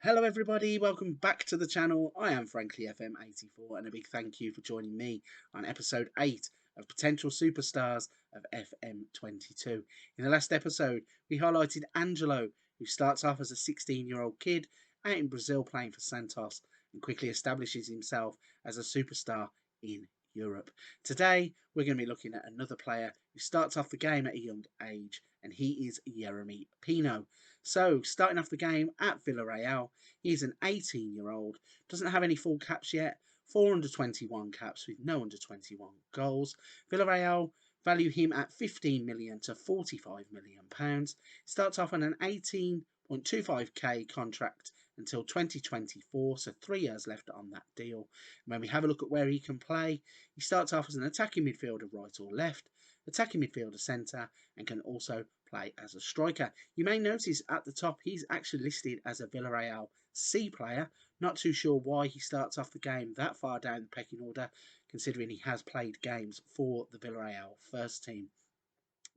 Hello everybody, welcome back to the channel. I am Frankly FM84 and a big thank you for joining me on episode 8 of Potential Superstars of FM22. In the last episode we highlighted Angelo, who starts off as a 16-year-old kid out in Brazil playing for Santos and quickly establishes himself as a superstar in Europe. Today we're going to be looking at another player who starts off the game at a young age, and he is Yeremy Pino. So starting off the game at Villareal, he's an 18-year-old, doesn't have any full caps yet, 4 under 21 caps with no under 21 goals. Villareal value him at 15 million to 45 million pounds. Starts off on an 18.25k contract until 2024, so 3 years left on that deal. And when we have a look at where he can play, he starts off as an attacking midfielder, right or left, attacking midfielder centre, and can also play as a striker. You may notice at the top he's actually listed as a Villareal C player. Not too sure why he starts off the game that far down the pecking order, considering he has played games for the Villareal first team.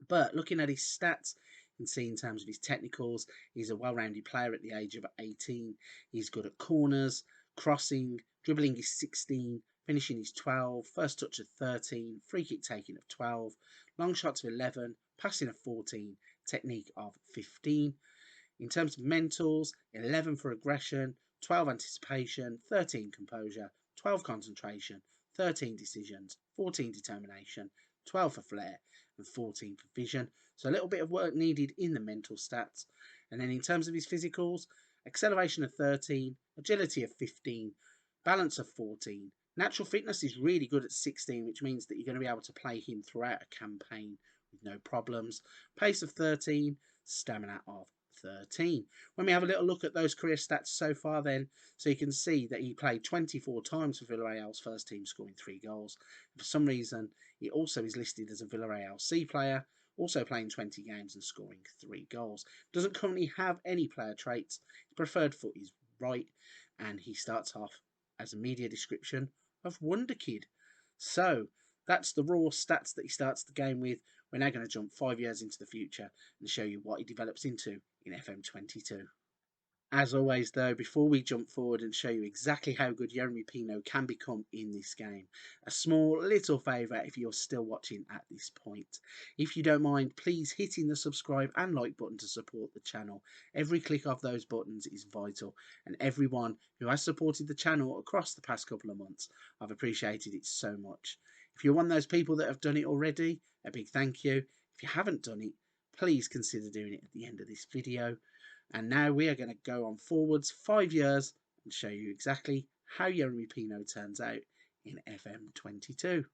But looking at his stats, you can see in terms of his technicals, he's a well-rounded player at the age of 18. He's good at corners, crossing, dribbling is 16, finishing is 12, first touch of 13, free kick taking of 12, long shots of 11, passing of 14, technique of 15. In terms of mentals, 11 for aggression, 12 anticipation, 13 composure, 12 concentration, 13 decisions, 14 determination, 12 for flair, and 14 for vision. So a little bit of work needed in the mental stats. And then in terms of his physicals, acceleration of 13, agility of 15, balance of 14. Natural fitness is really good at 16, which means that you're going to be able to play him throughout a campaign with no problems. Pace of 13, stamina of 13. When we have a little look at those career stats so far then, so you can see that he played 24 times for Villareal's first team, scoring 3 goals. And for some reason, he also is listed as a Villareal C player, also playing 20 games and scoring 3 goals. Doesn't currently have any player traits. His preferred foot is right, and he starts off as a media description of Wonderkid. So that's the raw stats that he starts the game with. We're now going to jump 5 years into the future and show you what he develops into in FM22. As always though, before we jump forward and show you exactly how good Yeremy Pino can become in this game, a small little favour if you're still watching at this point. If you don't mind, please hitting the subscribe and like button to support the channel. Every click of those buttons is vital, and everyone who has supported the channel across the past couple of months, I've appreciated it so much. If you're one of those people that have done it already, a big thank you. If you haven't done it, please consider doing it at the end of this video. And now we are going to go on forwards 5 years and show you exactly how Yeremy Pino turns out in FM22.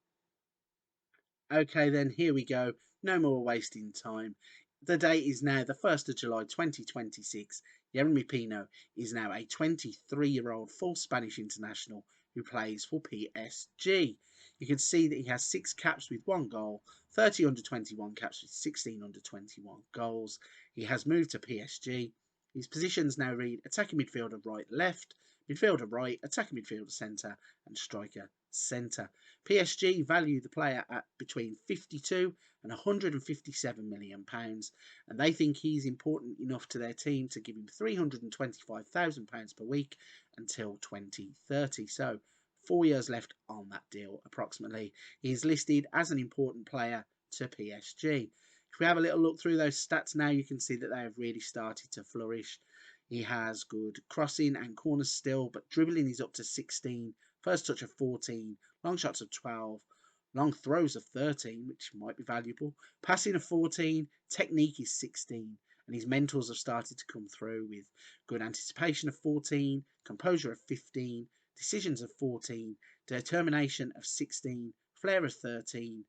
Okay then, here we go. No more wasting time. The date is now the 1st of July 2026. Yeremy Pino is now a 23-year-old full Spanish international who plays for PSG. You can see that he has 6 caps with 1 goal, 30 under 21 caps with 16 under 21 goals. He has moved to PSG. His positions now read attacking midfielder right left, midfielder right, attacking midfielder centre, and striker centre. PSG value the player at between 52 and 157 million pounds, and they think he's important enough to their team to give him 325,000 pounds per week until 2030. So 4 years left on that deal approximately. He is listed as an important player to PSG. If we have a little look through those stats now, you can see that they have really started to flourish. He has good crossing and corners still, but dribbling is up to 16, first touch of 14, long shots of 12, long throws of 13, which might be valuable, passing of 14, technique is 16, and his mentals have started to come through with good anticipation of 14, composure of 15, decisions of 14, determination of 16, flair of 13,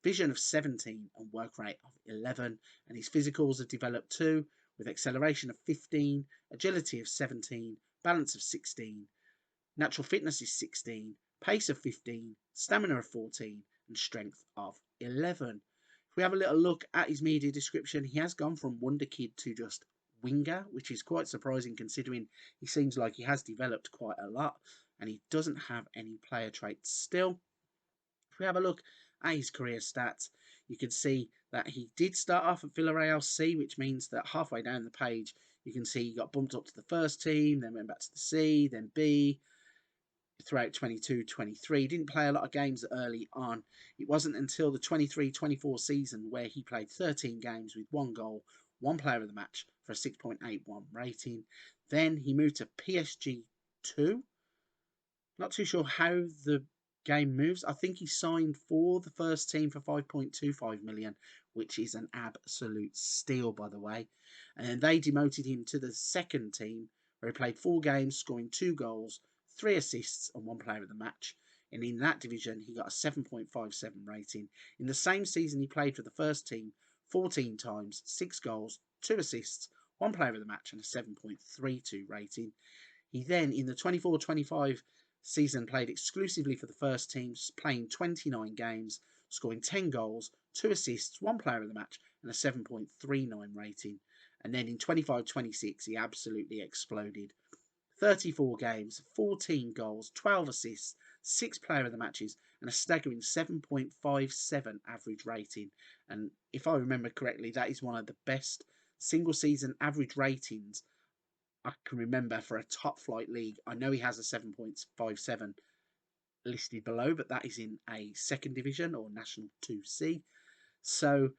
vision of 17 and work rate of 11, and his physicals have developed too, with acceleration of 15, agility of 17, balance of 16, natural fitness is 16, pace of 15, stamina of 14, and strength of 11. If we have a little look at his media description, he has gone from Wonderkid to just winger, which is quite surprising considering he seems like he has developed quite a lot, and he doesn't have any player traits still. If we have a look at his career stats, you can see that he did start off at Villareal C, which means that halfway down the page, you can see he got bumped up to the first team, then went back to the C, then B, throughout 22-23. Didn't play a lot of games early on. It wasn't until the 23-24 season where he played 13 games with 1 goal, 1 player of the match for a 6.81 rating. Then he moved to PSG 2. Not too sure how the game moves. I think he signed for the first team for 5.25 million, which is an absolute steal, by the way. And then they demoted him to the second team, where he played 4 games, scoring 2 goals, 3 assists, and 1 player of the match. And in that division, he got a 7.57 rating. In the same season, he played for the first team 14 times, 6 goals, 2 assists, 1 player of the match, and a 7.32 rating. He then, in the 24-25 season, played exclusively for the first team, playing 29 games, scoring 10 goals, 2 assists, 1 player of the match, and a 7.39 rating. And then in 25-26, he absolutely exploded. 34 games, 14 goals, 12 assists, 6 player of the matches, and a staggering 7.57 average rating. And if I remember correctly, that is one of the best single season average ratings I can remember for a top flight league. I know he has a 7.57 listed below, but that is in a second division or National 2C. So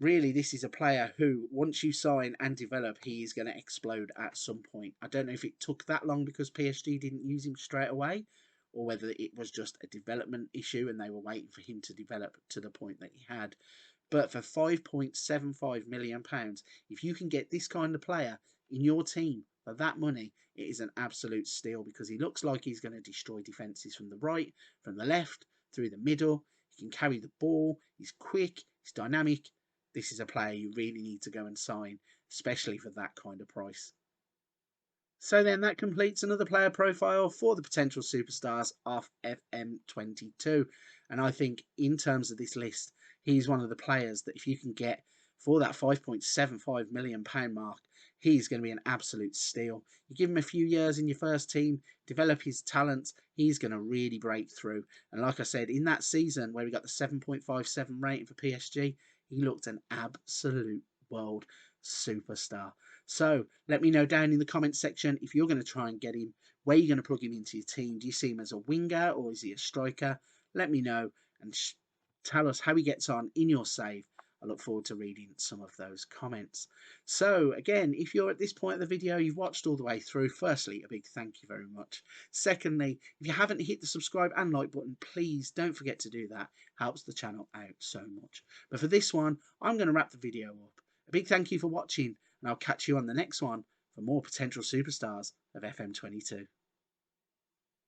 really, this is a player who, once you sign and develop, he is going to explode at some point. I don't know if it took that long because PSG didn't use him straight away, or whether it was just a development issue and they were waiting for him to develop to the point that he had. But for £5.75 million, if you can get this kind of player in your team for that money, it is an absolute steal, because he looks like he's going to destroy defences from the right, from the left, through the middle. He can carry the ball. He's quick. He's dynamic. This is a player you really need to go and sign, especially for that kind of price. So then that completes another player profile for the potential superstars of FM22. And I think in terms of this list, he's one of the players that if you can get for that £5.75 million mark, he's going to be an absolute steal. You give him a few years in your first team, develop his talents, he's going to really break through. And like I said, in that season where he got the 7.57 rating for PSG, he looked an absolute world superstar. So let me know down in the comments section if you're going to try and get him, where you're going to plug him into your team. Do you see him as a winger or is he a striker? Let me know and tell us how he gets on in your save. I look forward to reading some of those comments. So again, if you're at this point of the video, you've watched all the way through, firstly, a big thank you very much. Secondly, if you haven't hit the subscribe and like button, please don't forget to do that. Helps the channel out so much. But for this one, I'm going to wrap the video up. A big thank you for watching, and I'll catch you on the next one for more potential superstars of FM22.